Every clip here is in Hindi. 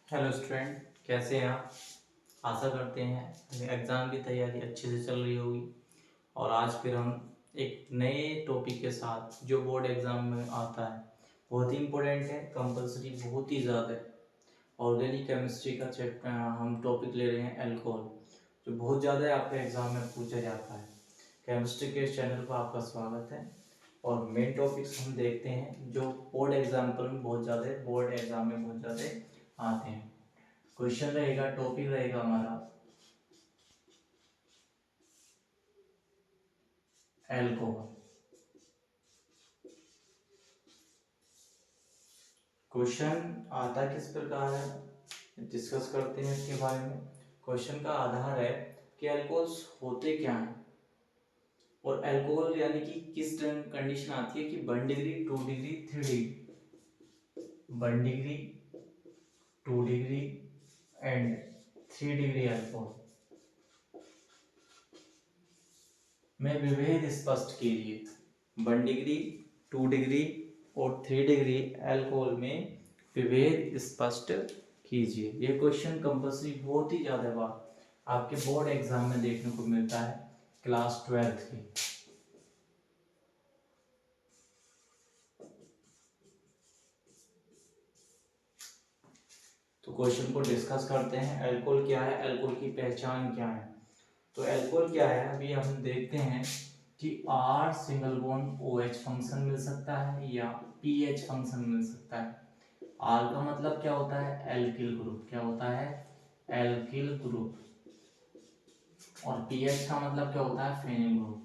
हेलो स्टूडेंट, कैसे हैं आप। आशा करते हैं एग्ज़ाम की तैयारी अच्छे से चल रही होगी। और आज फिर हम एक नए टॉपिक के साथ जो बोर्ड एग्ज़ाम में आता है, बहुत ही इम्पोर्टेंट है, कंपलसरी बहुत ही ज़्यादा है। ऑर्गेनिक केमिस्ट्री का चैप्टर हम टॉपिक ले रहे हैं अल्कोहल, जो बहुत ज़्यादा आपके एग्ज़ाम में पूछा जाता है। केमिस्ट्री के इस चैनल पर आपका स्वागत है। और मेन टॉपिक्स हम देखते हैं जो बोर्ड एग्जाम्पल में बहुत ज़्यादा, बोर्ड एग्जाम में बहुत ज़्यादा आते हैं। क्वेश्चन रहेगा, टॉपिक रहेगा हमारा एल्कोहल। क्वेश्चन आता किस प्रकार है, डिस्कस करते हैं इसके बारे में। क्वेश्चन का आधार है कि अल्कोहल्स होते क्या हैं, और अल्कोहल यानी कि किस कंडीशन आती है कि 1 degree 2 degree 3 degree, 1 degree 2 degree and 3 degree alcohol में विभेद स्पष्ट कीजिए। 1 डिग्री 2 डिग्री और 3 डिग्री अल्कोहल में विभेद स्पष्ट कीजिए। ये क्वेश्चन कंपल्सरी बहुत ही ज़्यादा बार आपके बोर्ड एग्जाम में देखने को मिलता है, क्लास 12th के। तो क्वेश्चन को डिस्कस करते हैं। अल्कोहल क्या है, अल्कोहल की पहचान क्या है। तो अल्कोहल क्या है, अभी हम देखते हैं कि R single bond OH function मिल सकता है या pH फंक्शन मिल सकता है। R का मतलब क्या होता है, एल्किल ग्रुप। क्या होता है, एल्किल ग्रुप। और pH का मतलब क्या होता है, फेनिल ग्रुप।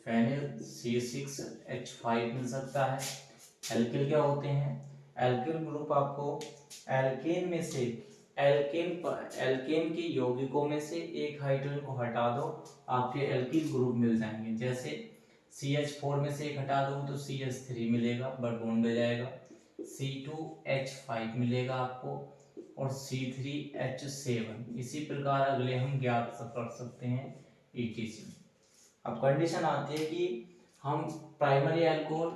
फेनिल C6H5 मिल सकता है। एल्किल क्या होते हैं, एल्किल ग्रुप आपको एल्केन में से एल्केन के यौगिकों में से एक हाइड्रोजन को हटा दो, आपके एल्किल ग्रुप मिल जाएंगे। जैसे CH4 में से एक हटा दो तो CH3 मिलेगा, बट बॉन्ड हो जाएगा। C2H5 मिलेगा आपको, और C3H7। इसी प्रकार अगले हम ज्ञात कर सकते हैं ETC। अब कंडीशन आती है कि हम प्राइमरी अल्कोहल,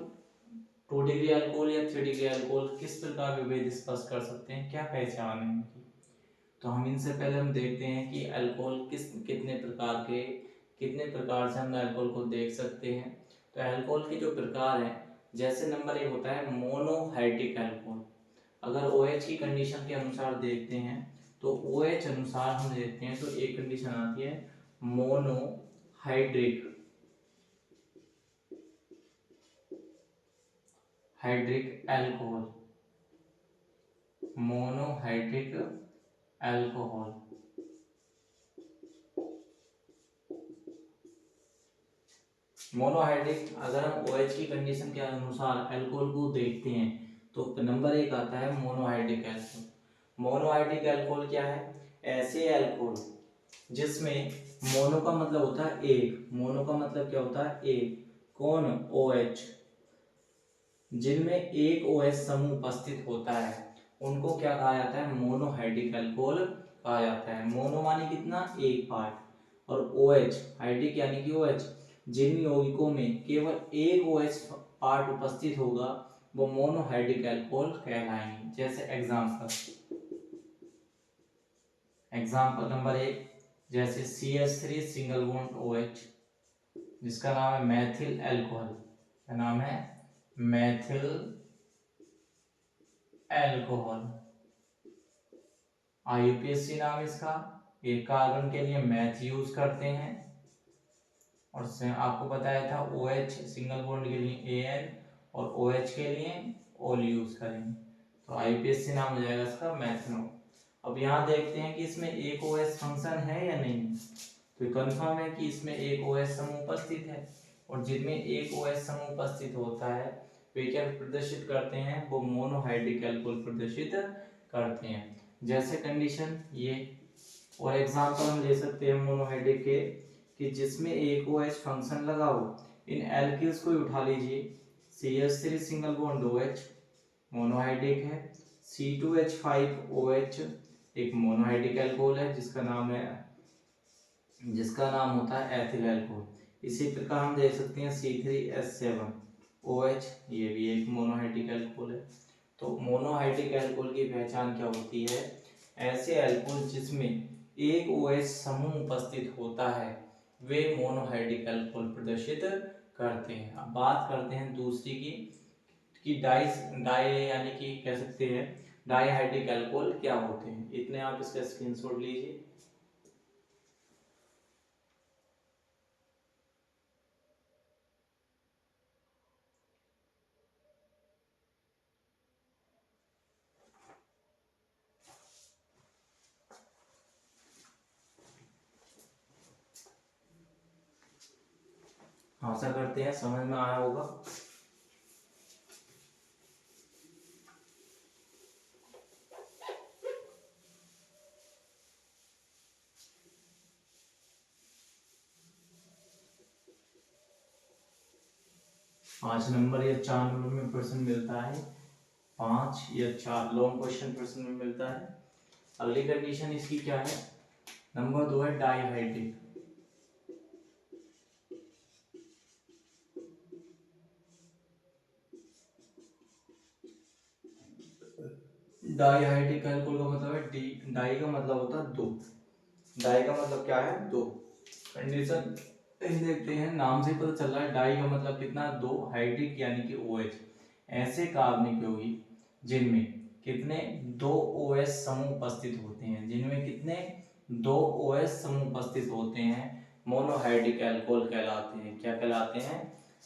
2 डिग्री अल्कोहल या 3 डिग्री अल्कोहल किस प्रकार विभेद स्पष्ट कर सकते हैं, क्या पहचान है इनकी। तो हम इनसे पहले हम देखते हैं कि अल्कोहल कितने प्रकार से हम अल्कोहल को देख सकते हैं। तो अल्कोहल के जो प्रकार हैं, जैसे नंबर 1 होता है मोनोहाइड्रिक अल्कोहल। अगर OH की कंडीशन के अनुसार देखते हैं, तो OH अनुसार हम देखते हैं तो एक कंडीशन आती है monohydric alcohol. Monohydric alcohol monohydric अगर हम OH की कंडीशन के अनुसार अल्कोहल को देखते हैं, तो नंबर 1 आता है मोनोहाइड्रिक अल्कोहल। मोनोहाइड्रिक अल्कोहल क्या है, ऐसे अल्कोहल जिसमें मोनो का मतलब होता है एक, मोनो का मतलब क्या होता है एक, कौन, OH, जिनमें एक OH समूह उपस्थित होता है, उनको क्या कहा जाता है, मोनोहाइड्रिक अल्कोहल कहा जाता है। मोनो माने कितना, एक पार्ट, और OH हाइड्रिक यानी कि OH, जिन यौगिकों में केवल एक OH पार्ट उपस्थित होगा, वो मोनोहाइड्रिक अल्कोहल कहलाएंगे। जैसे एग्जाम्पल नंबर 1, जैसे CH3 सिंगल बॉन्ड OH, जिसका नाम है मैथिल अल्कोहल, का नाम है मैथिल अल्कोहल, IUPAC नाम इसका। ये कार्बन के लिए मैथ यूज करते हैं, और आपको बताया था OH सिंगल बॉन्ड के लिए AN और OH के लिए OL यूज करेंगे, तो IUPAC नाम हो जाएगा इसका मैथिल। अब यहाँ देखते हैं कि इसमें एक OH फंक्शन है या नहीं, तो कंफर्म है कि इसमें एक OH समूह उपस्थित है, और जिनमें एक OH समूह उपस्थित होता है वे क्या प्रदर्शित करते हैं, वो मोनोहाइड्रिक अल्कोहल प्रदर्शित करते हैं। जैसे कंडीशन ये, और एग्जांपल हम ले सकते हैं मोनोहाइड्रिक के, कि जिसमें एक OH फंक्शन लगा हो। इन एल्किल्स को उठा लीजिए, CH3 single bond OH monohydric है, C2H5OH एक मोनोहाइड्रिक अल्कोहल है जिसका नाम होता है एथिल अल्कोहल। इसी प्रकार हम देख सकते हैं C3H7 OH, ये भी एक मोनोहाइड्रिक अल्कोहल है। तो मोनोहाइड्रिक अल्कोहल की पहचान क्या होती है? ऐसे अल्कोहल जिसमें एक OH समूह उपस्थित होता है वे मोनोहाइड्रिक अल्कोहल प्रदर्शित करते हैं। अब बात करते हैं दूसरी की कि डाई यानी कि कह सकते हैं डाईहाइड्रिक अल्कोहल क्या होते हैं। इतने आप इसका स्क्रीनशॉट लीजिए। आशा करते हैं समझ में आया होगा। पांच नंबर या 4 नंबर में प्रश्न मिलता है, 5 या 4 लॉन्ग क्वेश्चन प्रश्न में मिलता है। अगली कंडीशन इसकी क्या है? नंबर 2 है डाईहाइड्रिक। डाईहाइड्रिक अल्कोहल का मतलब है डी, डाई का मतलब होता है दो, डाई का मतलब क्या है? दो। कंडीशन देखते हैं, नाम से पता चल रहा है डाई का मतलब कितना? दो। हाइड्रिक यानी कि OH, ऐसे कार्बनिक यौगिक जिनमें कितने? दो OH समूह उपस्थित होते हैं, जिनमें कितने? दो OH समूह उपस्थित होते हैं, मोनोहाइड्रिक अल्कोहल कहलाते हैं। क्या कहलाते हैं?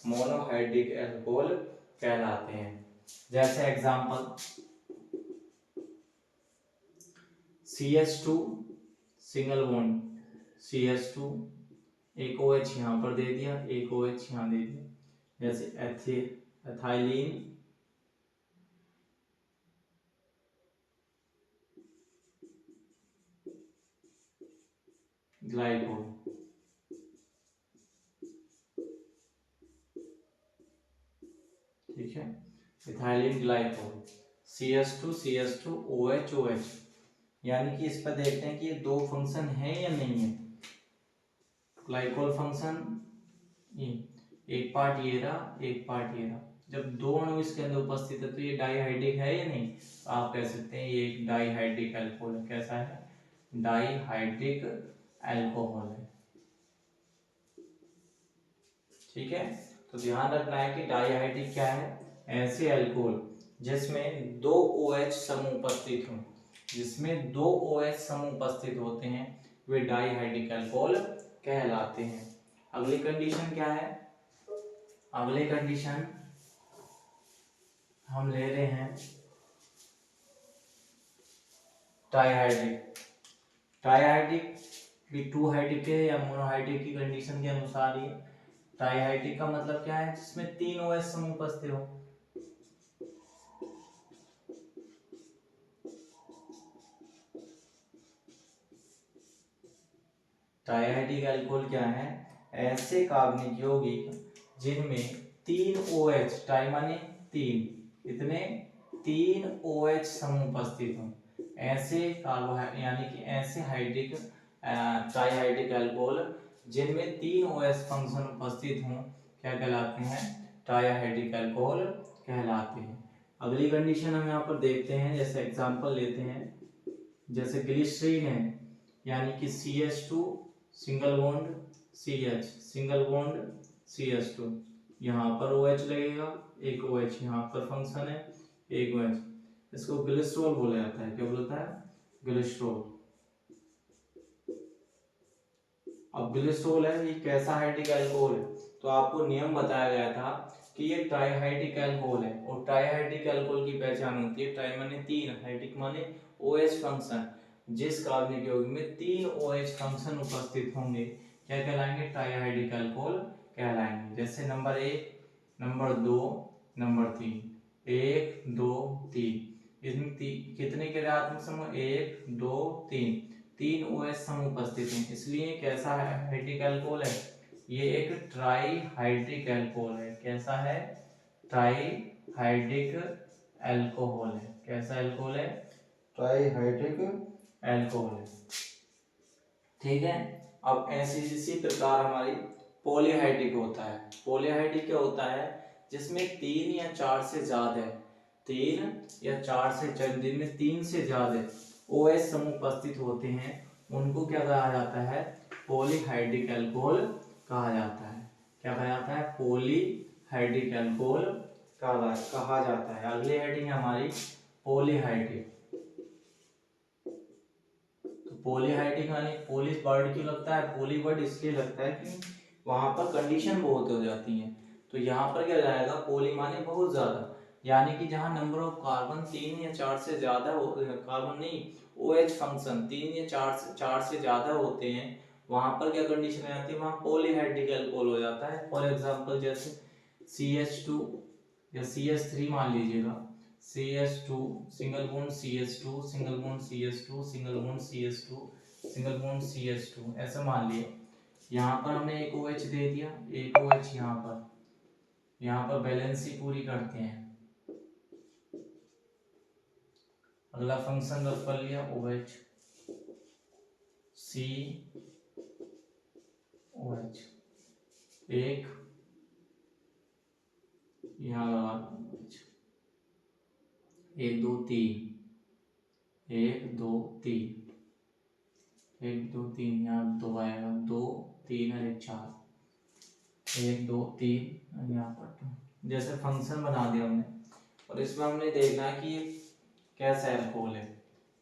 मोनोहाइड्रिक अल्कोहल कहलाते हैं। जैसे example CH2 single bond CH2, एक OH यहाँ पर दे दिया, एक OH यहाँ दे दिया। जैसे एथाइलिन ग्लाइकोल, ठीक है, ethylene glycol CH2 OH OH। यानी कि इस पर देखते हैं कि ये दो फंक्शन है या नहीं है। ग्लाइकोल फंक्शन, एक पार्ट ये रहा, एक पार्ट ये रहा। जब दो अणु इसके अंदर उपस्थित है तो ये डाईहाइड्रिक है या नहीं? तो आप कह सकते हैं ये एक डाईहाइड्रिक अल्कोहल है। कैसा है? डाईहाइड्रिक अल्कोहल है। ठीक है, तो ध्यान रखना है कि डाईहाइड्रिक क्या है? ऐसे अल्कोहल जिसमें दो OH समूह उपस्थित हों, जिसमें दो OH समूह उपस्थित होते हैं वे डाईहाइड्रिक अल्कोहल कहलाते हैं। अगली कंडीशन क्या है? अगली कंडीशन हम ले रहे हैं ट्राईहाइड्रिक। ट्राईहाइड्रिक भी टू हाइड्रिक है या मोनोहाइड्रिक की कंडीशन के अनुसार ही। ट्राईहाइड्रिक का मतलब क्या है? जिसमें तीन OH समूह उपस्थित हो। ट्राईहाइड्रिक अल्कोहल क्या है? ऐसे कार्बनिक यौगिक जिनमें तीन OH, ट्राई माने तीन, कितने? तीन OH समूह उपस्थित हों, ऐसे कार्बोहाइड्रेट यानी कि ऐसे हाइड्रिक ट्राईहाइड्रिक अल्कोहल जिनमें तीन OH फंक्शन उपस्थित हों क्या कहलाते हैं? ट्राईहाइड्रिक अल्कोहल कहलाते हैं। अगली कंडीशन हम यहाँ पर देखते हैं, जैसे एग्जांपल लेते हैं, जैसे ग्लिसरीन है, यानी कि CH2 single bond CH single bond CH2, यहाँ पर OH लगेगा, एक OH यहाँ पर फंक्शन है, एक OH। इसको ग्लिसरॉल बोला जाता है। क्या बोलता है? ग्लिसरॉल। अब ग्लिसरॉल है, ये कैसा हाइड्रिक अल्कोहल है? तो आपको नियम बताया गया था कि ये ट्राईहाइड्रिक अल्कोहल है, और ट्राईहाइड्रिक अल्कोहल की पहचान होती है, ट्राई माने तीन, हाइड्रिक माने OH फंक्शन, जिस कार्बनिक यौगिक में तीन OH फंक्शन उपस्थित होंगे क्या कहलाएंगे? ट्राईहाइड्रिक अल्कोहल कहलाएंगे। जैसे नंबर 1, नंबर 2, नंबर 3, 1 2 3, इसमें कितने के आत्मक समूह? 1 2 3, तीन OH समूह उपस्थित हैं, इसलिए कैसा है हाइड्रिक अल्कोहल है? ये एक ट्राईहाइड्रिक अल्कोहल है। कैसा है? ट्राईहाइड्रिक अल्कोहल है। कैसा अल्कोहल है? ट्राईहाइड्रिक अल्कोहल है। ठीक है, अब ऐसी इसी प्रकार हमारी पॉलीहाइड्रिक होता है। पॉलीहाइड्रिक क्या होता है? जिसमें 3 या 4 से ज्यादा है, 3 या 4 से जिनमें 3 से ज्यादा OH समूह उपस्थित होते हैं उनको क्या कहा जाता है, पॉलीहाइड्रिक अल्कोहल कहा जाता है। क्या कहा जाता है, पॉलीहाइड्रिक अल्कोहल कहा जाता है। अगली हेडिंग है हमारी पॉलीहाइड्रिक। तो पॉलीहाइड्रिक यानी पॉलिश वर्ड क्यों लगता है, पॉली वर्ड इसलिए लगता है कि वहां पर कंडीशन बहुत हो जाती है। तो यहाँ पर क्या जाएगा, पॉली माने बहुत ज्यादा, यानी कि जहां नंबर ऑफ कार्बन 3 या 4 से ज्यादा हो, कार्बन नहीं OH फंक्शन 3 या 4 से ज्यादा होते हैं, वहां पर क्या कंडीशन आ जाती है, वहां पॉलीहाइड्रिक अल्कोहल हो जाता है। फॉर एग्जांपल जैसे CH2 या CH3 मान लीजिएगा, CH2 single bond CH2 single bond CH2 single bond CH2 single bond CH2 ऐसा मान लिए। यहाँ पर हमने एक OH दे दिया, एक OH यहाँ पर बैलेंसी पूरी करते हैं। अगला फंक्शन रख कर लिया OH COH, एक यहाँ लगा OH, 1 2 3 1 2 3 1 2 3 यहाँ 2 आएगा, 2 3 और 1 4 1 2 3 यहाँ पर जैसे फंक्शन बना दिया हमने। और इसमें हमने देखना है कि ये कैसा अल्कोहल है,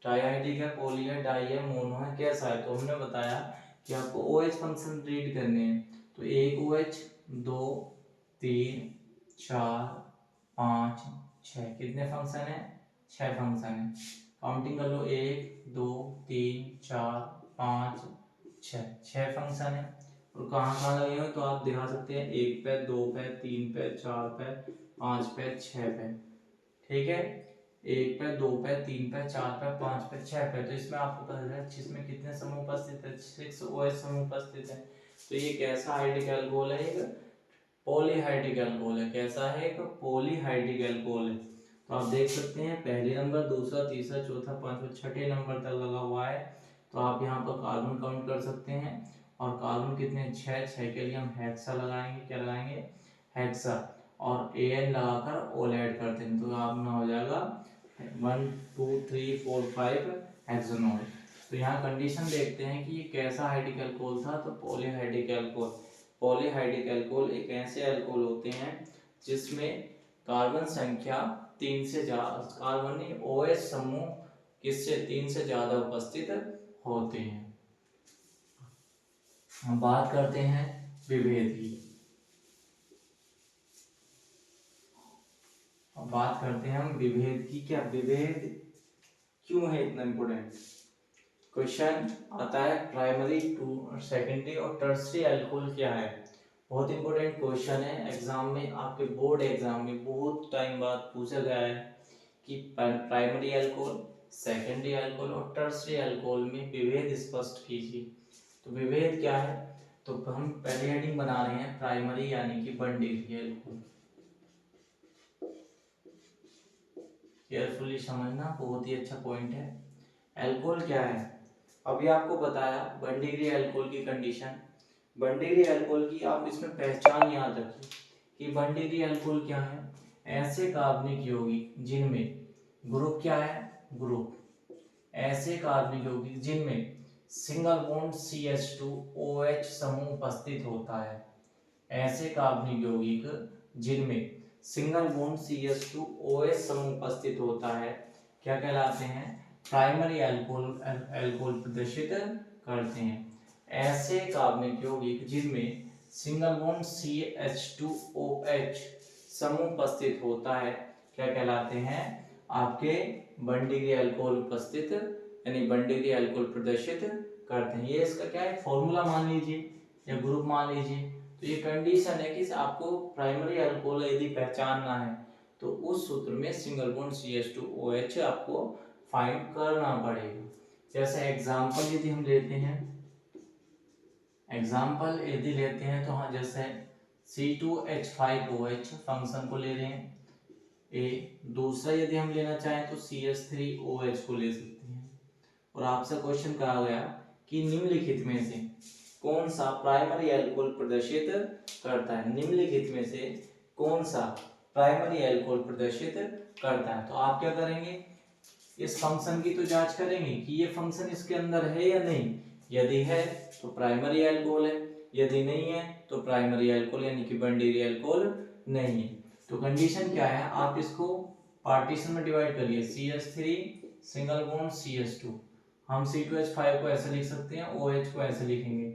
ट्राइहाइड्रिक है, पॉली है, डाई है, मोनो है, कैसा है। तो हमने बताया कि आपको OH फंक्शन रीड करने हैं। तो एक OH 2 3 4 5 6 कितने फंक्शन है, 6 फंक्शन है। काउंटिंग कर लो, 1 2 3 4 5 6 फंक्शन है। और कहाँ कहाँ लगे हुए तो आप दिखा सकते हैं, 1 पे 2 पे 3 पे 4 पे 5 पे 6 पे, ठीक है। 1 पे 2 पे 3 पे 4 पे 5 पे 6 पे। तो इसमें आपको पता चला इसमें कितने समूह उपस्थित है, 6 OH समूह उपस्थित है। तो ये कैसा हाइड्रिक अल्कोहल है, एक पॉलीहाइड्रिक अल्कोहल है। कैसा है, एक पॉलीहाइड्रिक अल्कोहल है। तो आप देख सकते हैं पहले नंबर, दूसरा, तीसरा, चौथा, पांचवा, छठे नंबर तक लगा हुआ है। तो आप यहाँ पर कार्बन काउंट कर सकते हैं। और कार्बन कितने, 6 के लिए हम हेक्सा लगाएंगे, क्या लगाएंगे, हेक्सा, और AN लगाकर ओल ऐड करते हैं। तो आपका हो जाएगा 1 2 3 4 5 हेक्सानॉल। तो यहाँ कंडीशन देखते हैं कि ये कैसा हाइड्रिक अल्कोहल था। तो पॉलीहाइड्रिक अल्कोहल, पॉलीहाइड्रिक अल्कोहल एक ऐसे अल्कोहल होते हैं जिसमें कार्बन संख्या 3 से ज्यादा, कार्बन OH समूह किससे 3 से ज्यादा उपस्थित होते हैं। हम बात करते हैं विभेद की। अब बात करते हैं हम विभेद की। क्या विभेद क्यों है इतना इंपोर्टेंट क्वेश्चन आता है, प्राइमरी टू सेकेंडरी और टर्सरी अल्कोहल क्या है। बहुत इंपॉर्टेंट क्वेश्चन है, एग्जाम में आपके बोर्ड एग्जाम में बहुत टाइम बाद पूछा गया है कि प्राइमरी अल्कोहल, सेकेंडरी अल्कोहल और टर्सरी अल्कोहल में विभेद स्पष्ट कीजिए। तो विभेद क्या है, तो हम पहले हेडिंग बना रहे हैं प्राइमरी यानी कि 1 डिग्री अल्कोहल। केयरफुली समझना, बहुत ही अच्छा पॉइंट है। अल्कोहल क्या है, अभी आपको बताया 1 डिग्री अल्कोहल की कंडीशन। 1 डिग्री अल्कोहल की आप इसमें पहचान याद रखिए कि 1 डिग्री अल्कोहल क्या है, ऐसे कार्बनिक यौगिक जिनमें ग्रुप क्या है, ग्रुप ऐसे कार्बनिक यौगिक जिनमें सिंगल बॉन्ड CH2OH समूह उपस्थित होता है। ऐसे कार्बनिक यौगिक जिनमें सिंगल बॉन्ड CH2OH समूह उपस्थित होता है क्या कहलाते हैं, प्राइमरी अल्कोहल, अल्कोहल प्रदर्शित करते हैं। ऐसे कार्बनिक यौगिक जिनमें सिंगल बॉन्ड CH2OH समूह उपस्थित होता है क्या कहलाते हैं, आपके 1 डिग्री अल्कोहल उपस्थित यानी 1 डिग्री अल्कोहल प्रदर्शित करते हैं। ये इसका क्या है, फॉर्मूला मान लीजिए या ग्रुप मान लीजिए। तो ये कंडीशन है कि आपको प्राइमरी अल्कोहल यदि पहचानना है तो उस सूत्र में सिंगल बॉन्ड CH2OH आपको फाइंड करना पड़ेगा। जैसे एग्जांपल यदि हम लेते हैं, एग्जांपल यदि लेते हैं तो हाँ, जैसे C2H5OH फंक्शन को ले रहे हैं ए, दूसरा यदि हम लेना चाहें तो CH3OH को ले सकते हैं। और आपसे क्वेश्चन कहा गया कि निम्नलिखित में से कौन सा प्राइमरी अल्कोहल प्रदर्शित करता है, निम्नलिखित में से कौन सा प्राइमरी अल्कोहल प्रदर्शित करता है। तो आप क्या करेंगे, इस फंक्शन की तो जांच करेंगे कि ये फंक्शन इसके अंदर है या नहीं। यदि है तो प्राइमरी अल्कोहल है, यदि नहीं है तो प्राइमरी अल्कोहल यानी कि बंडीरी अल्कोहल नहीं है। तो कंडीशन क्या है, आप इसको पार्टीशन में डिवाइड करिए, CH3 सिंगल बॉन्ड CH2, हम C2H5 को ऐसे लिख सकते हैं, OH को ऐसे लिखेंगे।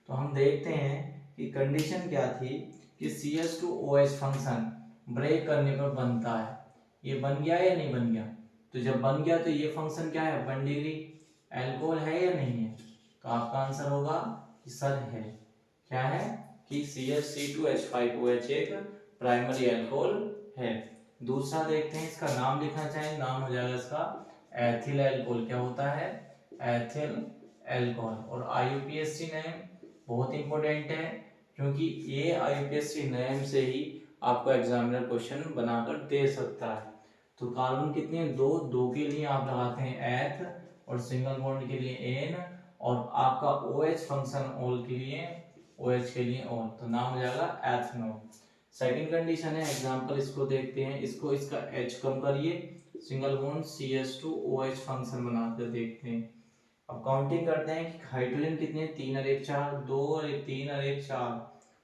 तो हम देखते हैं कि कंडीशन क्या थी कि CH2OH फंक्शन ब्रेक करने पर बनता है। ये बन गया या नहीं बन गया, तो जब बन गया तो ये फंक्शन क्या है, वन डिग्री एल्कोहल है या नहीं है। तो आपका आंसर होगा कि सर है। क्या है कि CH2H5OH एक प्राइमरी अल्कोहल है। दूसरा देखते हैं, इसका नाम लिखना चाहें, नाम हो जाएगा इसका एथिल अल्कोहल। क्या होता है, एथिल अल्कोहल। और IUPAC नेम बहुत इंपॉर्टेंट है, क्योंकि ये IUPAC नेम से ही आपको एग्जामिनर क्वेश्चन बनाकर दे सकता है। तो कार्बन कितने हैं, दो, दो के लिए आप लगाते हैं एथ और सिंगल बॉन्ड के लिए एन, और आपका OH फंक्शन ऑल के लिए, OH के लिए ऑल, तो नाम हो जाएगा एथनॉल। सेकंड कंडीशन है, एग्जांपल इसको देखते हैं, इसको इसका H कम करिए, सिंगल बॉन्ड CH2OH फंक्शन बनाकर देखते हैं। अब काउंटिंग करते हैं कि हाइड्रोजन कितने, 3 और 1 4, 2 और 1 3 और 1 4,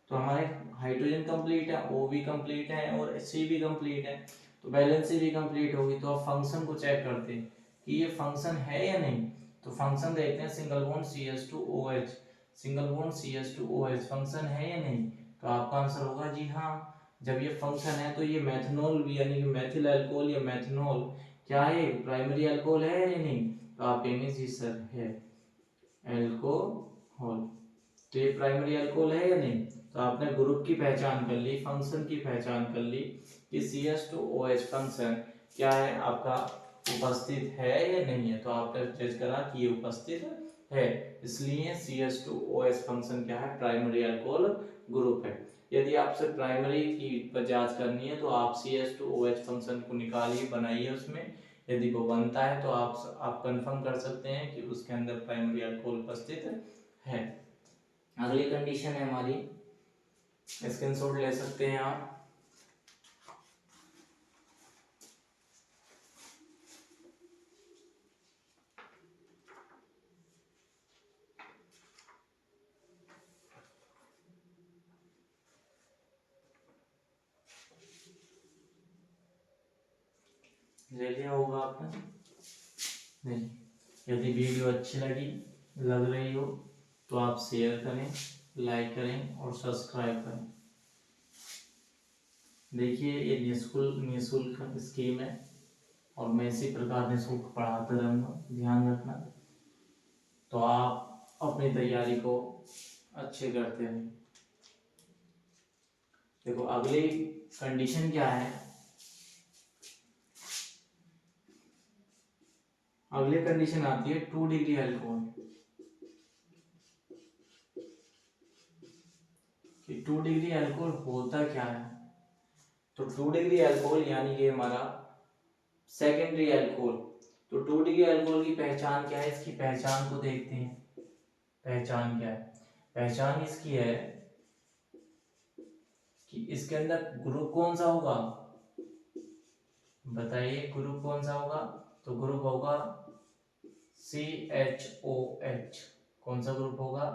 तो हमारे हाइड्रोजन कंप्लीट है, O भी कंप्लीट है और C भी कंप्लीट है, तो बैलेंसी भी कंप्लीट होगी। तो अब फंक्शन को चेक करते हैं कि ये फंक्शन है या नहीं। तो फंक्शन देखते हैं, single bond CH2OH, single bond CH2OH function है या नहीं। तो आपका आंसर होगा जी हाँ। जब ये फंक्शन है तो ये मेथनॉल भी यानी कि मेथिल अल्कोहल या मेथनॉल क्या है, प्राइमरी अल्कोहल है या नहीं। तो आप कहेंगे जी सर है अल्कोहल। तो ये प्राइमरी अल्कोहल है या नहीं। तो आपने ग्रुप की पहचान कर ली, फंक्शन की पहचान कर ली कि CH2OH फंक्शन क्या है आपका, उपस्थित है या नहीं है। तो आपने जज करा कि ये उपस्थित है, इसलिए CH2OH फंक्शन क्या है, प्राइमरी अल्कोहल ग्रुप है। यदि आपसे प्राइमरी की जांच करनी है तो आप CH2OH फंक्शन को निकालिए, बनाइए उसमें, यदि वो बनता है तो आप कंफर्म कर सकते हैं कि उसके अंदर प्राइमरी अल्कोहल उपस्थित है। अगली कंडीशन है हमारी, स्क्रीनशॉट ले सकते हैं आप। ले लिया होगा आपने, नहीं। यदि वीडियो अच्छी लग रही हो तो आप शेयर करें, लाइक करें और सब्सक्राइब करें। देखिए ये निःशुल्क स्कीम है और मैं इसी प्रकार निःशुल्क पढ़ाता रहूँगा, ध्यान रखना। तो आप अपनी तैयारी को अच्छे करते रहें। देखो अगली कंडीशन क्या है, अगली कंडीशन आती है 2 डिग्री अल्कोहल कि 2 डिग्री अल्कोहल होता क्या है। तो 2 डिग्री अल्कोहल यानी कि हमारा सेकेंडरी अल्कोहल। तो 2 डिग्री अल्कोहल की पहचान क्या है, इसकी पहचान को देखते हैं। पहचान क्या है, पहचान इसकी है कि इसके अंदर ग्रुप कौन सा होगा, बताइए ग्रुप कौन सा होगा। तो ग्रुप होगा CHOH। कौन सा ग्रुप होगा,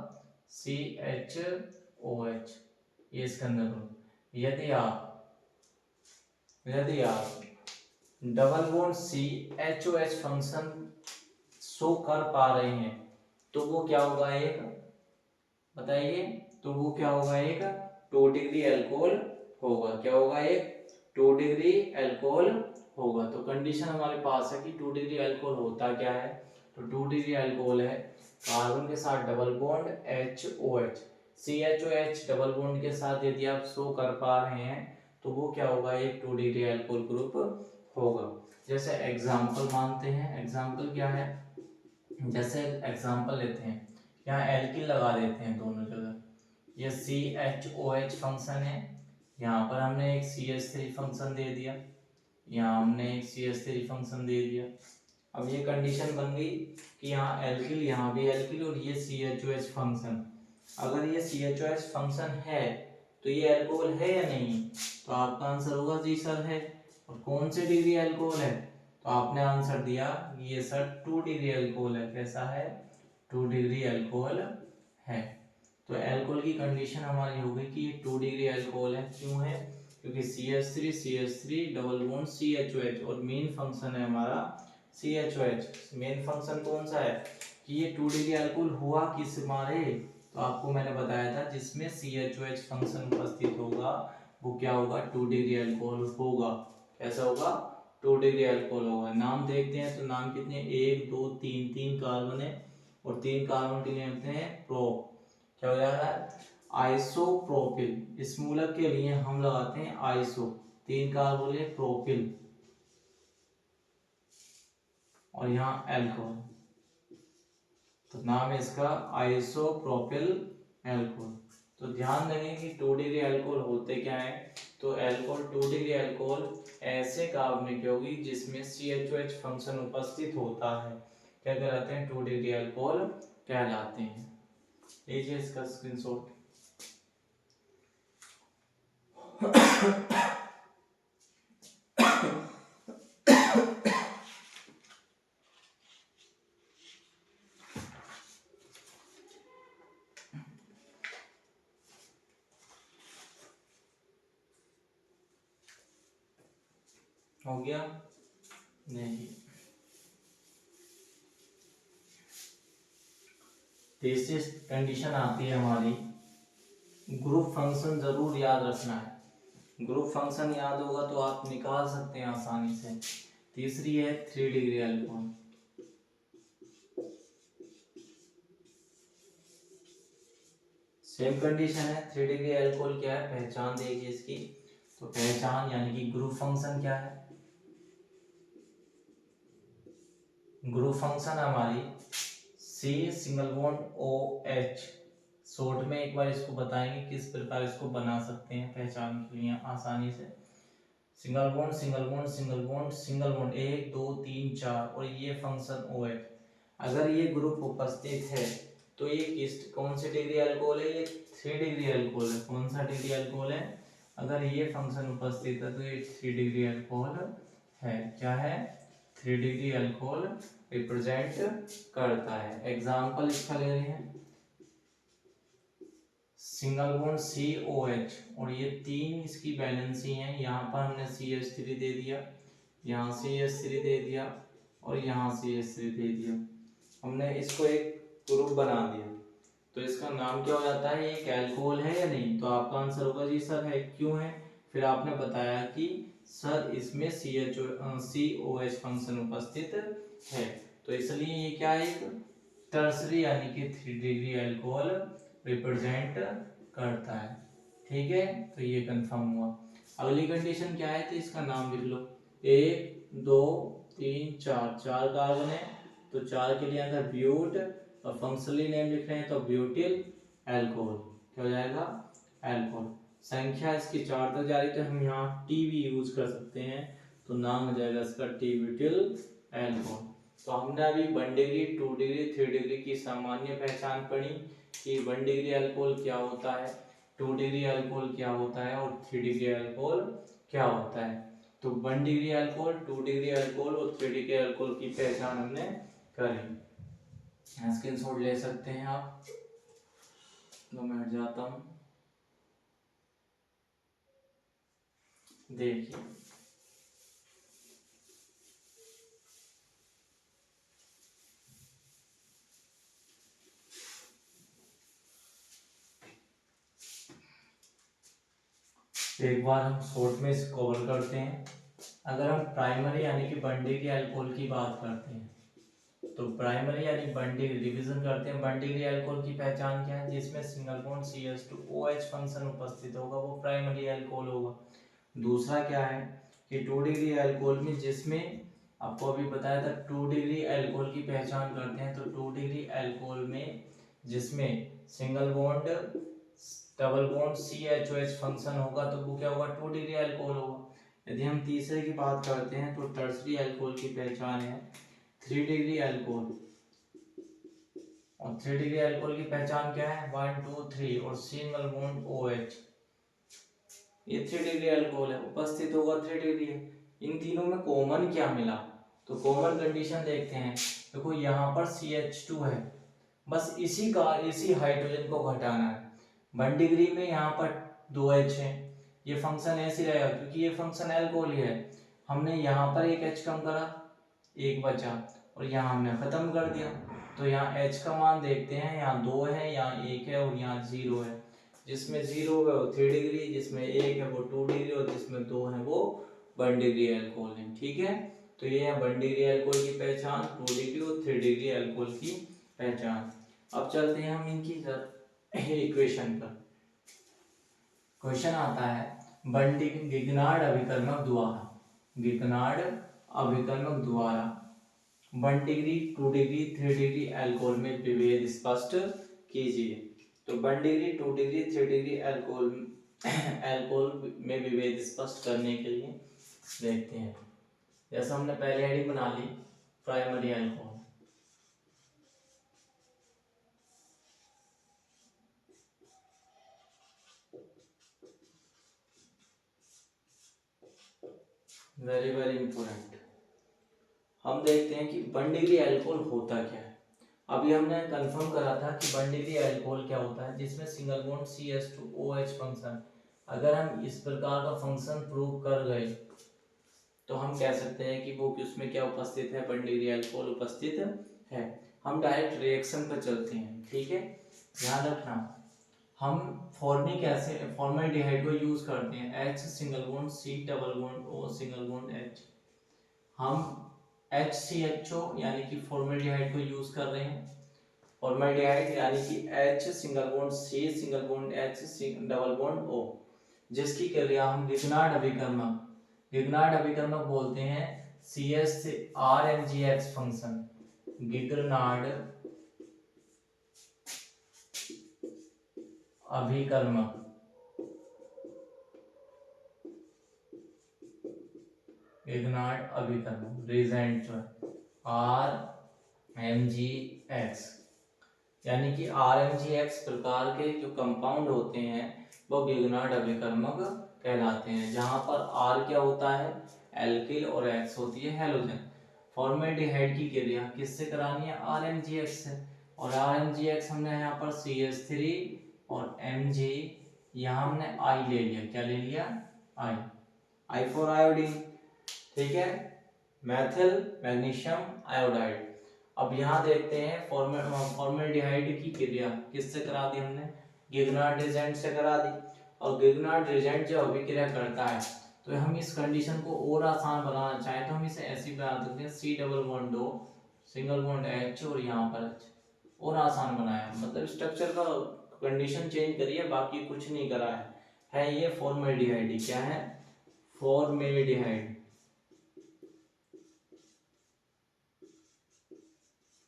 CHOH, ये इसके अंदर ग्रुप। यदि आप double bond CHOH function show कर पा रहे हैं तो वो क्या होगा, एक बताइए, तो वो क्या होगा, एक 2 डिग्री अल्कोहल होगा। क्या होगा, एक 2 डिग्री अल्कोहल होगा। तो कंडीशन हमारे पास है कि 2 डिग्री अल्कोहल होता क्या है। तो 2 डिग्री अल्कोहल है कार्बन के साथ double bond HOH, CHOH double bond के साथ यदि आप शो कर पा रहे हैं तो वो क्या होगा, एक 2 डिग्री अल्कोहल ग्रुप होगा। जैसे एग्जाम्पल मानते हैं, एग्जाम्पल क्या है, जैसे एग्जाम्पल लेते हैं, यहाँ एल्किल लगा देते हैं दोनों जगह। ये CHOH फंक्शन है, यहाँ पर हमने एक CH3 फंक्शन दे दिया, यहाँ हमने एक CH3 फंक्शन दे दिया। अब ये कंडीशन बन गई कि यहाँ एल्किल, यहाँ भी एल्किल, और ये CHOH फंक्शन। अगर ये CHOH फंक्शन है तो ये अल्कोहल है या नहीं। तो तो आपका आंसर होगा जी सर है। और कौन से डिग्री अल्कोहल है, तो आपने आंसर दिया ये सर 2 डिग्री अल्कोहल है। कैसा है, 2 डिग्री अल्कोहल है। तो अल्कोहल की कंडीशन हमारी हो गई कि ये 2 डिग्री अल्कोहल है। क्यों है, क्योंकि CH3 डबल बॉन्ड CHOH और मेन फंक्शन है हमारा CHOH। मेन फंक्शन कौन सा है कि ये 2 डिग्री अल्कोहल हुआ किस मारे, तो आपको मैंने बताया था जिसमें CHOH फंक्शन उपस्थित होगा वो क्या होगा, 2 डिग्री अल्कोहल होगा। कैसा होगा, 2 डिग्री अल्कोहल होगा। नाम देखते हैं तो नाम कितने, 1 2 3, 3 कार्बन है और 3 कार्बन के लिए होते हैं प्रोप। क्या हो जाएगा, आइसोप्रोपिल। इस मूलक के लिए हम लगाते हैं आइसो, 3 कार्बन है प्रोपिल और यहाँ अल्कोहल, तो नाम है इसका आइसोप्रोपिल अल्कोहल। तो ध्यान देंगे कि 2 डिग्री अल्कोहल होते क्या है, तो अल्कोहल 2 डिग्री अल्कोहल ऐसे कार्बनिक यौगिक जिसमें CHOH फंक्शन उपस्थित होता है क्या कहलाते हैं, 2 डिग्री अल्कोहल कहलाते हैं। लीजिए इसका स्क्रीनशॉट। हो गया नहीं, तीसरी कंडीशन आती है हमारी, ग्रुप फंक्शन जरूर याद रखना है। ग्रुप फंक्शन याद होगा तो आप निकाल सकते हैं आसानी से। तीसरी है 3 डिग्री अल्कोहल। सेम कंडीशन है, 3 डिग्री अल्कोहल क्या है, पहचान देखिए इसकी। तो पहचान यानी कि ग्रुप फंक्शन क्या है, ग्रुप फंक्शन हमारी C single bond OH। Short में एक बार इसको बताएंगे किस प्रकार इसको बना सकते हैं पहचान के लिए आसानी से। Single bond single bond single bond single bond, 1 2 3 4 और ये फंक्शन OH। अगर ये ग्रुप उपस्थित है तो ये किस कौन से डिग्री अल्कोहल है, ये 3 डिग्री अल्कोहल है। कौन सा डिग्री अल्कोहल है, अगर ये फंक्शन उपस्थित है तो ये 3 डिग्री अल्कोहल है। क्या है, 3 डिग्री अल्कोहल रिप्रेजेंट करता है। एग्जाम्पल इसका ले रहे हैं, सिंगल बॉन्ड COH और ये 3 इसकी वैलेंसी हैं। यहाँ पर हमने CH3 दे दिया, यहाँ CH3 दे दिया और यहाँ CH3 दे दिया। हमने इसको एक ग्रुप बना दिया, तो इसका नाम क्या हो जाता है, एक अल्कोहल है या नहीं, तो आपका आंसर होगा जी सर है। क्यों है, फिर आपने बताया कि सर इसमें COH फंक्शन उपस्थित है, तो इसलिए ये क्या है, एक टर्सरी यानी कि 3 डिग्री अल्कोहल रिप्रेजेंट करता है। ठीक है, तो ये कंफर्म हुआ। अगली कंडीशन क्या है, तो इसका नाम लिख लो, 1 2 3 4, 4 कार्बन है तो 4 के लिए अंदर ब्यूट और फंक्शनली नेम लिख रहे हैं तो ब्यूटिल अल्कोहल। क्या हो जाएगा, अल्कोहल। संख्या इसकी 4 तक जा रही तो हम यहाँ टी भी यूज कर सकते हैं, तो नाम हो जाएगा इसका टी ब्यूटिल अल्कोहल। तो हमने अभी 1 डिग्री 2 डिग्री 3 डिग्री की सामान्य पहचान पढ़ी कि 1 डिग्री अल्कोहल क्या होता है, 2 डिग्री अल्कोहल क्या होता है और 3 डिग्री अल्कोहल क्या होता है। तो 1 डिग्री अल्कोहल, 2 डिग्री अल्कोहल और 3 डिग्री अल्कोहल की पहचान हमने करी। स्क्रीनशॉट ले सकते हैं आप, तो मैं हट जाता हूं। देखिए एक बार हम शॉर्ट में इसे कवर करते हैं। अगर हम प्राइमरी यानी कि 1 डिग्री अल्कोहल की बात करते हैं, तो प्राइमरी यानी 1 डिग्री रिवीजन करते हैं। 1 डिग्री अल्कोहल की पहचान क्या है, जिसमें सिंगल बॉन्ड CH2OH फंक्शन उपस्थित होगा वो प्राइमरी अल्कोहल होगा। दूसरा क्या है कि 2 डिग्री अल्कोहल में, जिसमें आपको अभी बताया था 2 डिग्री अल्कोहल की पहचान करते हैं, तो 2 डिग्री अल्कोहल में जिसमें single bond double bond CHOH function होगा तो वो क्या होगा, 2 डिग्री अल्कोहल होगा। यदि हम तीसरे की बात करते हैं तो टर्सरी अल्कोहल की पहचान है 3 डिग्री अल्कोहल। और 3 डिग्री अल्कोहल की पहचान क्या है, 1 2 3 और सिंगल बॉन्ड OH। ये 3 डिग्री अल्कोहल है, उपस्थित होगा 3 डिग्री है। इन तीनों में कॉमन क्या मिला, तो कॉमन कंडीशन देखते हैं। देखो यहाँ पर CH2 है, बस इसी हाइड्रोजन को घटाना है। 1 डिग्री में यहाँ पर 2H है, ये फंक्शन ऐसे रहेगा क्योंकि ये फंक्शन अल्कोहल ही है। हमने यहाँ पर एक H कम करा, एक बचा, और यहाँ हमने खत्म कर दिया। तो यहाँ H का मान देखते हैं, यहाँ 2 है, यहाँ 1 है और यहाँ 0 है। जिसमें 0 है वो 3 डिग्री, जिसमें 1 है वो 2 डिग्री और जिसमें 2 है वो 1 डिग्री अल्कोहल है। ठीक है, तो ये है 1 डिग्री अल्कोहल की पहचान, 2 डिग्री और 3 डिग्री अल्कोहल की पहचान। अब चलते हैं हम इनकी इक्वेशन पर। क्वेश्चन आता है गिगनार्ड अभिकर्मक द्वारा, गिगनार्ड अभिकर्मक द्वारा 1 डिग्री, 2 डिग्री, 3 डिग्री अल्कोहल में विभेद स्पष्ट कीजिए। तो 1 डिग्री, 2 डिग्री, 3 डिग्री अल्कोहल में विभेद स्पष्ट करने के लिए देखते हैं। जैसा हमने पहले हेडिंग बना ली, primary alcohol. Very very important. हम देखते हैं कि 1 डिग्री अल्कोहल होता क्या है। अभी हमने कंफर्म करा था कि 1 डिग्री अल्कोहल क्या होता है, जिसमें सिंगल बॉन्ड CH2OH फंक्शन। अगर हम इस प्रकार का फंक्शन प्रूव कर गए तो हम कह सकते हैं कि वो उसमें क्या उपस्थित है, 1 डिग्री अल्कोहल उपस्थित है। हम डायरेक्ट रिएक्शन पर चलते हैं। ठीक है, ध्यान रखना, हम फॉर्मिक एसिड फॉर्मल्डिहाइड को यूज करते हैं, H single bond C double bond O single bond H। हम HCHO यानी कि फॉर्मल्डिहाइड को यूज कर रहे हैं, फॉर्मल्डिहाइड यानी कि H single bond C single bond H double bond O, जिसकी क्रिया हम गिगनार्ड अभिकर्मक बोलते हैं। CH3RMGX फंक्शन, गिगनार्ड अभिकर्मक, गिगनार्ड अभिकर्मक रिजेंट जो है RMGX, यानी कि RMGX प्रकार के जो कंपाउंड होते हैं वो गिगनार्ड अभिकर्मक कहलाते हैं, जहां पर R क्या होता है, एल्किल, और X होती है हैलोजन। फॉर्मेल्डिहाइड की क्रिया किससे करानी है, RMGX से, और RMGX हमने यहाँ पर CH3 और Mg, यहाँ हमने I ले लिया, क्या ले लिया, I फॉर आयोडीन। ठीक है, मेथिल मैग्नीशियम आयोडाइड। अब यहाँ देखते हैं फॉर्मल्डिहाइड की क्रिया किससे करा दी हमने, गिगनार्ड रिजेंट से करा दी। और गिगनार्ड रिजेंट जब अभिक्रिया करता है तो हम इस कंडीशन को और आसान बनाना चाहें तो हम इसे ऐसे बना सकते हैं, C double bond O single bond H और यहाँ पर H, और आसान बनाया, मतलब स्ट्रक्चर का कंडीशन चेंज करिए, बाकी कुछ नहीं करा है ये फॉर्मल्डिहाइड। क्या है, फॉर्मल्डिहाइड,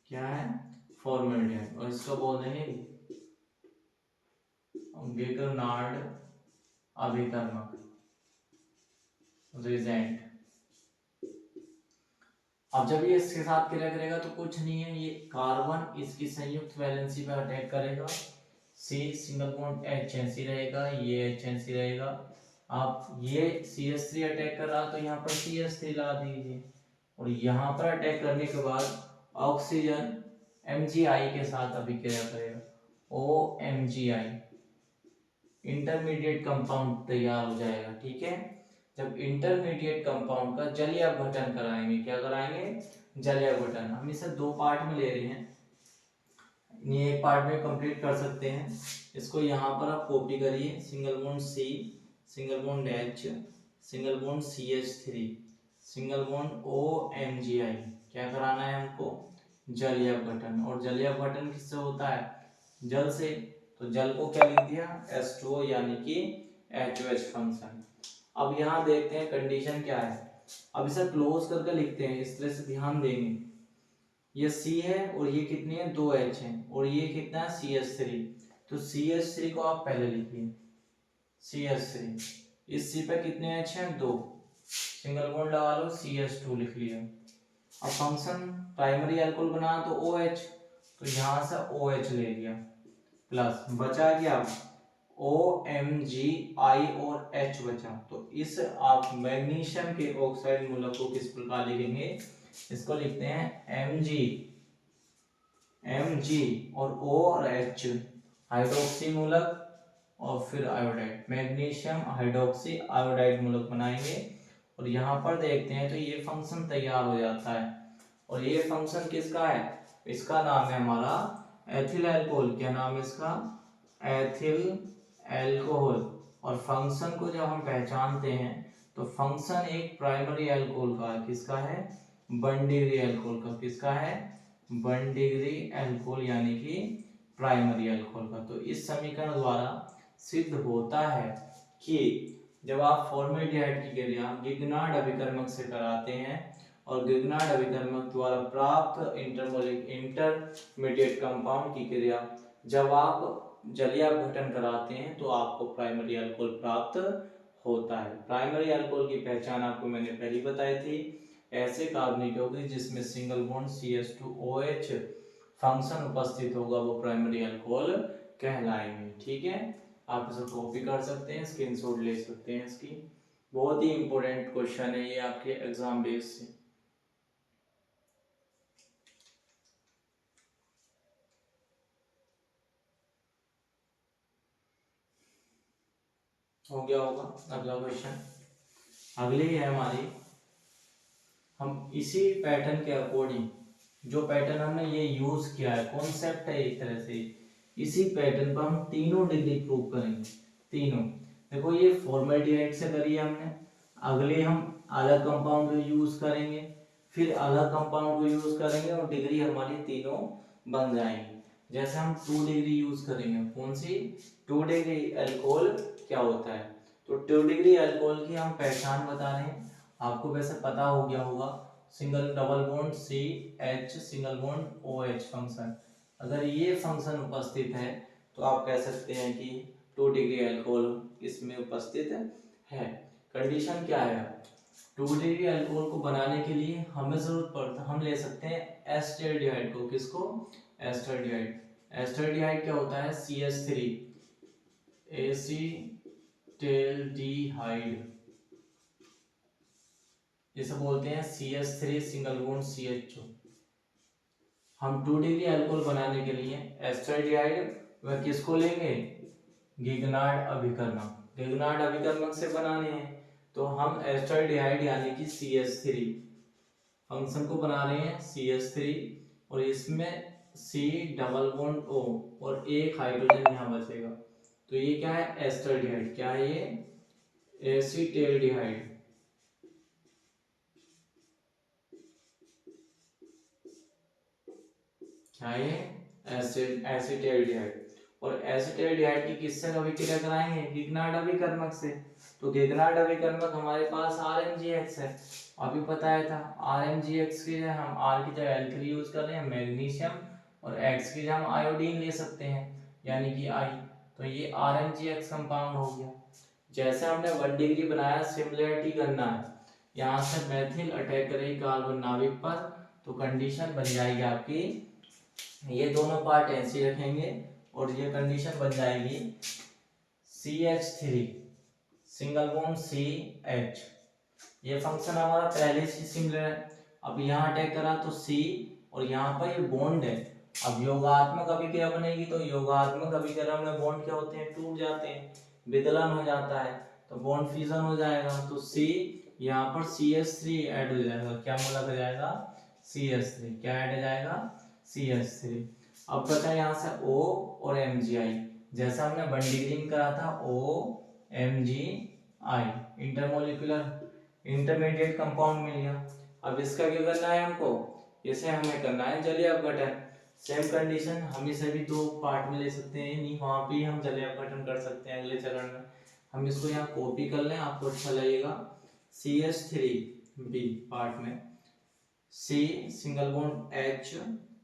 क्या है, फॉर्मल्डिहाइड, और इसको बोल देंगे गिगनार्ड अभिकर्मक रिजेंट। अब जब ये इसके साथ क्रिया करेगा तो कुछ नहीं है, ये कार्बन इसकी संयुक्त वैलेंसी पे अटैक करेगा, C सिंगल बॉन्ड HNC रहेगा, ये HNC रहेगा। अब ये CH3 अटैक कर रहा तो यहाँ पर CH3 ला दीजिए, और यहाँ पर अटैक करने के बाद ऑक्सीजन MgI के साथ अभिक्रिया करेगा, OMgI, इंटरमीडिएट कंपाउंड तैयार हो जाएगा। ठीक है, जब इंटरमीडिएट कंपाउंड का जलीय अपघटन कराएंगे, क्या कराएंगे, जलीय अपघटन। हम इसे 2 पार्ट में ले रहे हैं, ये एक पार्ट में कंप्लीट कर सकते हैं। इसको यहाँ पर आप कॉपी करिए, single bond C single bond H single bond CH3 single bond OMgI, क्या कराना है हमको, जलीय अपघटन। और जलीय अपघटन किससे होता है, जल से, तो जल को क्या लिख दिया, H2O यानी कि HOH फंक्शन। अब यहाँ देखते हैं कंडीशन क्या है, अब इसे क्लोज करके लिखते हैं, इस तरह से ध्यान देंगे, ये C है और ये कितनी है, 2H है, और ये कितना है, CH3। तो CH3 को आप पहले लिखिए, CH3, इस C पे कितने H हैं, 2, सिंगल बॉन्ड लगा लो, CH2 लिख लिया। अब फंक्शन प्राइमरी अल्कोहल बना तो OH, तो यहाँ से OH ले लिया, प्लस बचा क्या, OMgI और H बचा। तो इस आप मैग्नीशियम के ऑक्साइड मूलक को किस प्रकार लिखेंगे, इसको लिखते हैं Mg और O और H हाइड्रोक्सी मूलक और फिर आयोडाइड, मैग्नीशियम हाइड्रोक्सी आयोडाइड मूलक बनाएंगे। और यहाँ पर देखते हैं तो ये फंक्शन तैयार हो जाता है। और ये फंक्शन किसका है, इसका नाम है हमारा एथिल अल्कोहल। क्या नाम है इसका, एथिल अल्कोहल। और फंक्शन को जब हम पहचानते हैं तो फंक्शन एक प्राइमरी अल्कोहल का है, किसका है, 1 डिग्री अल्कोहल का। किसका है, 1 डिग्री अल्कोहल यानी कि प्राइमरी अल्कोहल का। तो इस समीकरण द्वारा सिद्ध होता है कि जब आप फॉर्मेल्डिहाइड की क्रिया गिगनार्ड अभिकर्मक से कराते हैं और गिगनार्ड अभिकर्मक द्वारा प्राप्त इंटरमीडिएट कंपाउंड की क्रिया जब आप जलीय अपघटन कराते हैं तो आपको प्राइमरी अल्कोहल प्राप्त होता है। प्राइमरी अल्कोहल की पहचान आपको मैंने पहले बताई थी, ऐसे कार्बनिक यौगिक जिसमें सिंगल बॉन्ड CH2OH फंक्शन उपस्थित होगा वो प्राइमरी अल्कोहल कहलाएंगे। ठीक है, आप इसे कॉपी कर सकते हैं, स्क्रीनशॉट ले सकते हैं इसकी। बहुत ही इंपॉर्टेंट क्वेश्चन है ये आपके एग्जाम बेस से। हो गया होगा। अगला क्वेश्चन, अगली है हमारी, हम इसी पैटर्न के अकॉर्डिंग जो पैटर्न हमने ये यूज किया है, कॉन्सेप्ट है एक तरह से, इसी पैटर्न पर हम तीनों डिग्री प्रूव करेंगे। तीनों देखो, ये फॉर्मेल्डिहाइड से करी हमने, अगले हम अलग कंपाउंड को यूज करेंगे, फिर अलग कंपाउंड को यूज करेंगे और डिग्री हमारी तीनों बन जाएंगी। जैसे हम 2 डिग्री यूज करेंगे, कौन सी, 2 डिग्री अल्कोहल क्या होता है, तो 2 डिग्री अल्कोहल की हम पहचान बता रहे हैं। आपको वैसे पता हो गया होगा, single double bond CH single bond OH function, अगर ये फंक्शन उपस्थित है तो आप कह सकते हैं कि 2 डिग्री अल्कोहल इसमें उपस्थित है। कंडीशन क्या है, 2 डिग्री अल्कोहल को बनाने के लिए हमें जरूरत पड़ता, हम ले सकते हैं एस्टरडिहाइड को। किसको, एस्टरडिहाइड। एस्टरडिहाइड क्या होता है, CH3 एसिटेल्डिहाइड, इसे बोलते हैं CH3 सिंगल बॉन्ड CH2। हम 2 डिग्री अल्कोहल बनाने के लिए एस्टरडिहाइड वह किसको लेंगे, गिगनार्ड अभिकर्मक। गिगनार्ड अभिकर्मक से बनाने हैं तो हम एस्टरडिहाइड यानी कि CH3 फंक्शन को बना रहे हैं, CH3, और इसमें C डबल बॉन्ड O और एक हाइड्रोजन यहाँ बचेगा, तो ये क्या है, एस्टरडिहाइड। क्या है ये, एसिटेल्डिहाइड। क्या है, एसिटेल्डिहाइड। और एसिटेल्डिहाइड की किससे अभिक्रिया कराएंगे, गिगनार्ड अभिकर्मक से। तो गिगनार्ड अभिकर्मक हमारे पास RMgX है, अभी बताया था। RMgX की जगह हम R की जगह एल्कली यूज कर रहे हैं, मैग्नीशियम, और X की जगह हम आयोडीन ले सकते हैं यानी कि I। तो ये RMgX कंपाउंड हो गया। जैसे हमने 1 डिग्री बनाया, सिमिलरिटी करना है, यहाँ से मेथिल अटैक करेगी कार्बन नाभिक पर, तो कंडीशन बन जाएगी आपकी, ये दोनों पार्ट ऐसे रखेंगे और ये कंडीशन बन जाएगी CH3 सिंगल बॉन्ड CH। ये फंक्शन हमारा पहले से सिमिलर है, अब यहाँ अटैक करा तो C और यहाँ पर ये बॉन्ड है। अब योगात्मक अभिक्रिया बनेगी तो योगात्मक अभिक्रिया में बॉन्ड क्या होते हैं, टूट जाते हैं, विदलन हो जाता है, तो बॉन्ड फ्यूजन हो जाएगा। तो C यहाँ पर CH3 ऐड हो जाएगा, क्या मूलक हो जाएगा, CH3। क्या ऐड हो जाएगा, CH3। अब बचा यहाँ से O और MgI, जैसा हमने 1 डिग्री में करा था, OMgI इंटरमोलिकुलर इंटरमीडिएट कंपाउंड मिल गया। अब इसका क्या करना है हमको, इसे हमें करना है जलीय अपघटन। सेम कंडीशन, हम इसे भी 2 पार्ट में ले सकते हैं, नहीं वहां पे हम जलीय अपघटन कर सकते हैं अगले चरण में। हम इसको यहाँ कॉपी कर लें, आपको अच्छा लगेगा। CH3B पार्ट में C single bond H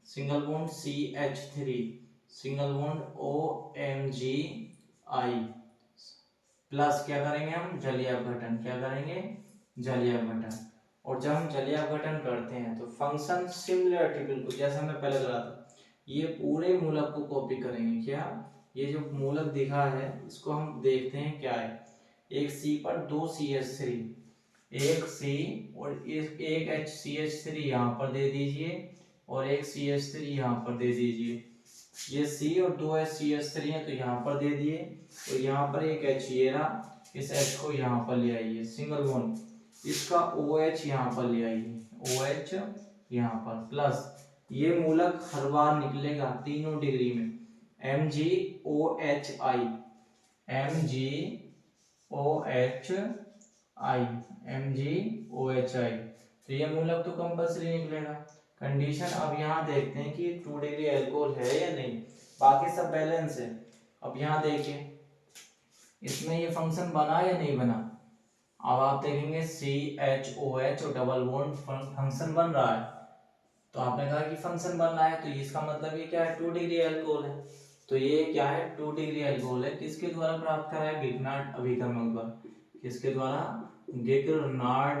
single bond CH3 single bond OMgI plus क्या करेंगे हम, जलीय अपघटन। क्या करेंगे, जलीय अपघटन। और जब हम जलीय अपघटन करते हैं तो फंक्शन सिमिलरिटी बिल्कुल जैसे हमने पहले करा था, ये पूरे मूलक को कॉपी करेंगे। क्या, ये जो मूलक दिखा है इसको हम देखते हैं क्या है। एक C पर 2 CH3, एक C और एक HCH3 यहाँ पर दे दीजिए और एक CH3 यहाँ पर दे दीजिए। ये C और 2 HCH3 है तो यहाँ पर दे दिए, और यहाँ पर एक H ये रहा, इस H को यहाँ पर ले आइए सिंगल बॉन्ड, इसका OH यहाँ पर ले आइए, OH यहाँ पर प्लस, ये मूलक हर बार निकलेगा तीनों डिग्री में MgOHI, MgOHI, तो ये मूलक तो कंपल्सरी निकलेगा। कंडीशन अब यहाँ देखते हैं कि 2 डिग्री एल्कोहल है या नहीं, बाकी सब बैलेंस है। अब यहाँ देखिए इसमें ये फंक्शन बना या नहीं बना। अब आप देखेंगे CHOH और डबल बॉन्ड फंक्शन बन रहा है, तो आपने कहा कि फंक्शन बन रहा है तो इसका मतलब ये क्या है, 2 डिग्री एल्कोहल है। तो ये क्या है, 2 डिग्री एल्कोहल है। किसके द्वारा प्राप्त करा है, गिगनार्ड अभिकर्मक द्वारा। किसके द्वारा, गिगनार्ड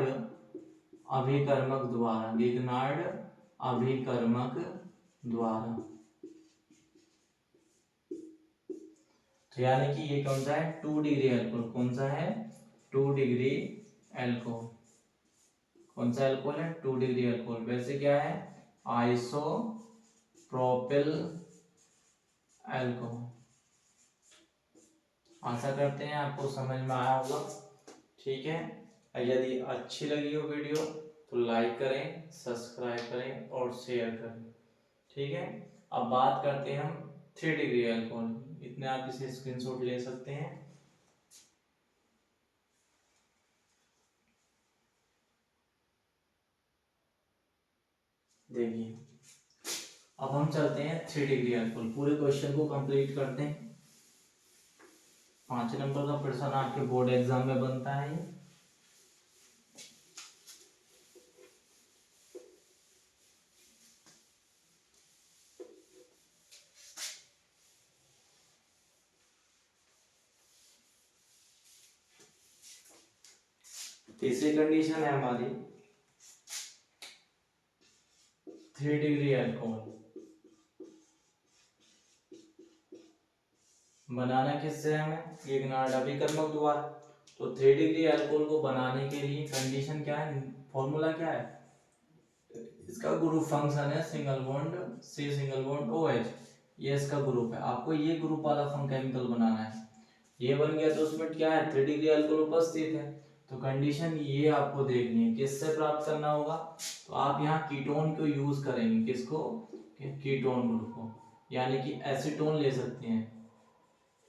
अभिकर्मक द्वारा, गिगनार्ड अभिकर्मक द्वारा। तो यानी कि ये कौन सा है, 2 डिग्री एल्कोहल। कौन सा है, 2 डिग्री एल्कोहल। कौन सा एल्कोहल है, 2 डिग्री एल्कोहल। वैसे क्या है, आइसोप्रोपिल एल्कोहल। आशा करते हैं आपको समझ में आया होगा। ठीक है, यदि अच्छी लगी हो वीडियो तो लाइक करें, सब्सक्राइब करें और शेयर करें। ठीक है, अब बात करते हैं हम 3 डिग्री एल्कोहल। इतने आप इसे स्क्रीनशॉट ले सकते हैं। देखिए अब हम चलते हैं 3 डिग्री एल्कोहल। पूरे क्वेश्चन को कंप्लीट करते हैं। 5 नंबर का प्रश्न आपके बोर्ड एग्जाम में बनता है। तीसरी कंडीशन है हमारी 3 डिग्री एल्कोहल। बनाना किससे हमें, गिगनार्ड अभिकर्मक द्वारा। तो 3 डिग्री एल्कोहल को बनाने के लिए कंडीशन क्या है, फॉर्मूला क्या है, इसका ग्रुप फंक्शन है single bond C single bond OH। ये इसका ग्रुप है, आपको ये ग्रुप वाला केमिकल बनाना है। ये बन गया तो उसमें क्या है, 3 डिग्री एल्कोहल उपस्थित है। तो कंडीशन ये आपको देखनी है, किससे प्राप्त करना होगा। तो आप यहाँ कीटोन को यूज करेंगे, किसको, कीटोन ग्रुप को, यानी कि एसीटोन ले सकते हैं।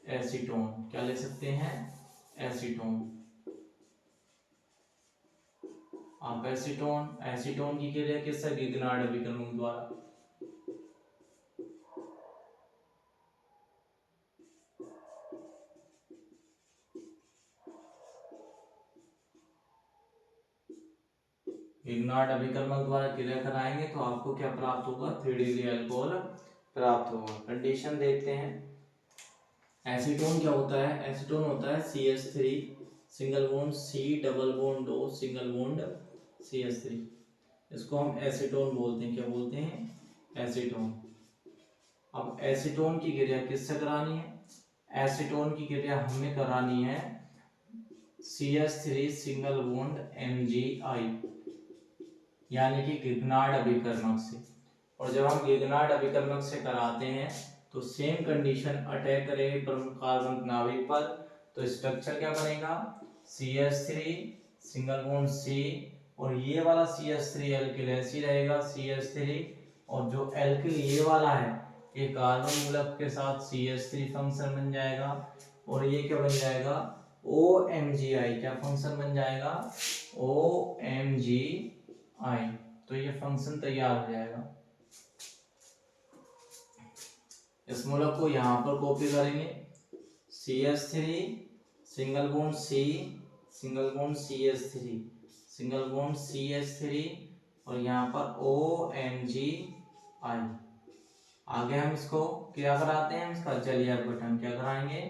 एसीटोन क्या ले सकते हैं, एसीटोन। आप एसीटोन की क्रिया किससे, गिगनार्ड अभिकर्मक द्वारा। गिगनार्ड अभिकर्मक द्वारा क्रिया कराएंगे तो आपको क्या प्राप्त होगा, 3 डिग्री एल्कोहल प्राप्त होगा। कंडीशन देखते हैं। एसीटोन क्या होता है, एसीटोन होता है CH3 single bond C double bond O single bond CH3। इसको हम एसीटोन बोलते हैं। क्या बोलते हैं, एसीटोन। अब एसीटोन की क्रिया किससे करानी है, एसीटोन की क्रिया हमें करानी है CH3 सिंगल बॉन्ड MgI, यानी कि गिगनार्ड अभिकर्मक से। और जब हम गिगनार्ड अभिकर्मक से कराते हैं तो सेम कंडीशन अटैक करेगी प्रमुख कार्बन नाभिक पर। तो स्ट्रक्चर क्या बनेगा, CH3 सिंगल बॉन्ड C, और ये वाला CH3 एल्किल ऐसी रहेगा CH3, और जो एल्किल ये वाला है ये कार्बन मूलक के साथ CH3 फंक्शन बन जाएगा, और ये क्या बन जाएगा, OMgI। क्या फंक्शन बन जाएगा, OMgI। तो ये फंक्शन तैयार हो जाएगा। इस मूलक को यहाँ पर कॉपी करेंगे, CH3 single bond C single bond CH3 single bond CH3, और यहाँ पर OMgI। आगे हम इसको क्या कराते हैं, इसका जलीय अपघटन। क्या कराएंगे,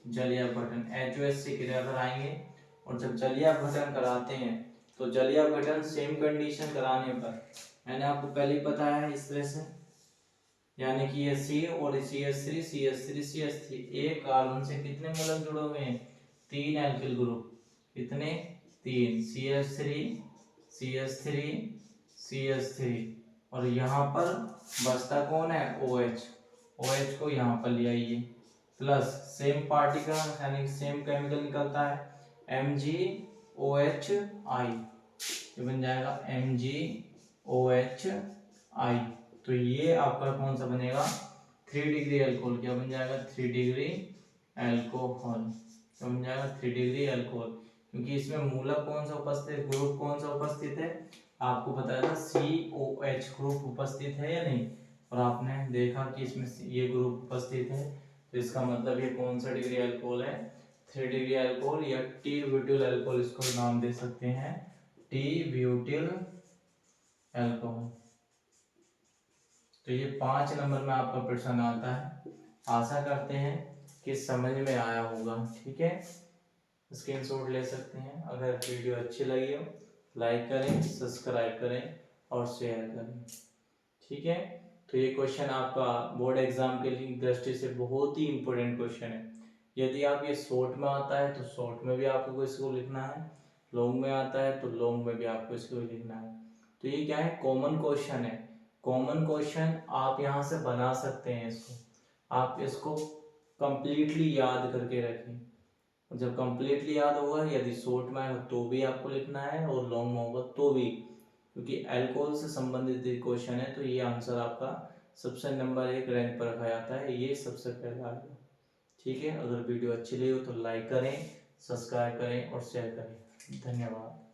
जलीय अपघटन, HOH से क्रिया कराएंगे। और जब जलीय अपघटन कराते हैं तो जलीय अपघटन सेम कंडीशन कराने पर, मैंने आपको पहले ही बताया है इस तरह से, यानी कि ये C और CH3 CH3 CH3, एक कार्बन से कितने मूलक जुड़े हुए हैं? 3 एल्किल ग्रुप। कितने? 3, CH3 CH3 CH3, और यहाँ पर बचता कौन है? OH। OH को यहाँ पर ले आइए, प्लस सेम पार्टिकल यानी सेम केमिकल निकलता है MgOHI, ये बन जाएगा MgOHI। तो ये आपका कौन सा बनेगा? 3 डिग्री अल्कोहल। क्या बन जाएगा? 3 डिग्री अल्कोहल। क्या बन जाएगा? 3 डिग्री अल्कोहल, क्योंकि इसमें मूलक कौन सा उपस्थित है, ग्रुप कौन सा उपस्थित है? आपको पता है ना, COH ग्रुप उपस्थित है या नहीं, और आपने देखा कि इसमें ये ग्रुप उपस्थित है, तो इसका मतलब ये कौन सा डिग्री अल्कोहल है? 3 डिग्री अल्कोहल, या टी ब्यूटिल अल्कोहल इसको नाम दे सकते हैं, टी ब्यूटिल अल्कोहल। तो ये 5 नंबर में आपका प्रश्न आता है। आशा करते हैं कि समझ में आया होगा। ठीक है, स्क्रीनशॉट ले सकते हैं। अगर वीडियो अच्छी लगी हो लाइक करें, सब्सक्राइब करें और शेयर करें। ठीक है, तो ये क्वेश्चन आपका बोर्ड एग्जाम के लिए दृष्टि से बहुत ही इंपॉर्टेंट क्वेश्चन है। यदि आप ये शॉर्ट में आता है तो शॉर्ट में भी आपको इसको लिखना है, लॉन्ग में आता है तो लॉन्ग में भी आपको इसको लिखना है। तो ये क्या है? कॉमन क्वेश्चन है। कॉमन क्वेश्चन आप यहाँ से बना सकते हैं। इसको आप इसको कंप्लीटली याद करके रखें। जब कंप्लीटली याद होगा, यदि शॉर्ट में आएगा तो भी आपको लिखना है और लॉन्ग में होगा तो भी, क्योंकि अल्कोहल से संबंधित क्वेश्चन है, तो ये आंसर आपका सबसे नंबर 1 रैंक पर रखा जाता है, ये सबसे पहला आएगा। ठीक है, अगर वीडियो अच्छी लगी हो तो लाइक करें, सब्सक्राइब करें और शेयर करें। धन्यवाद।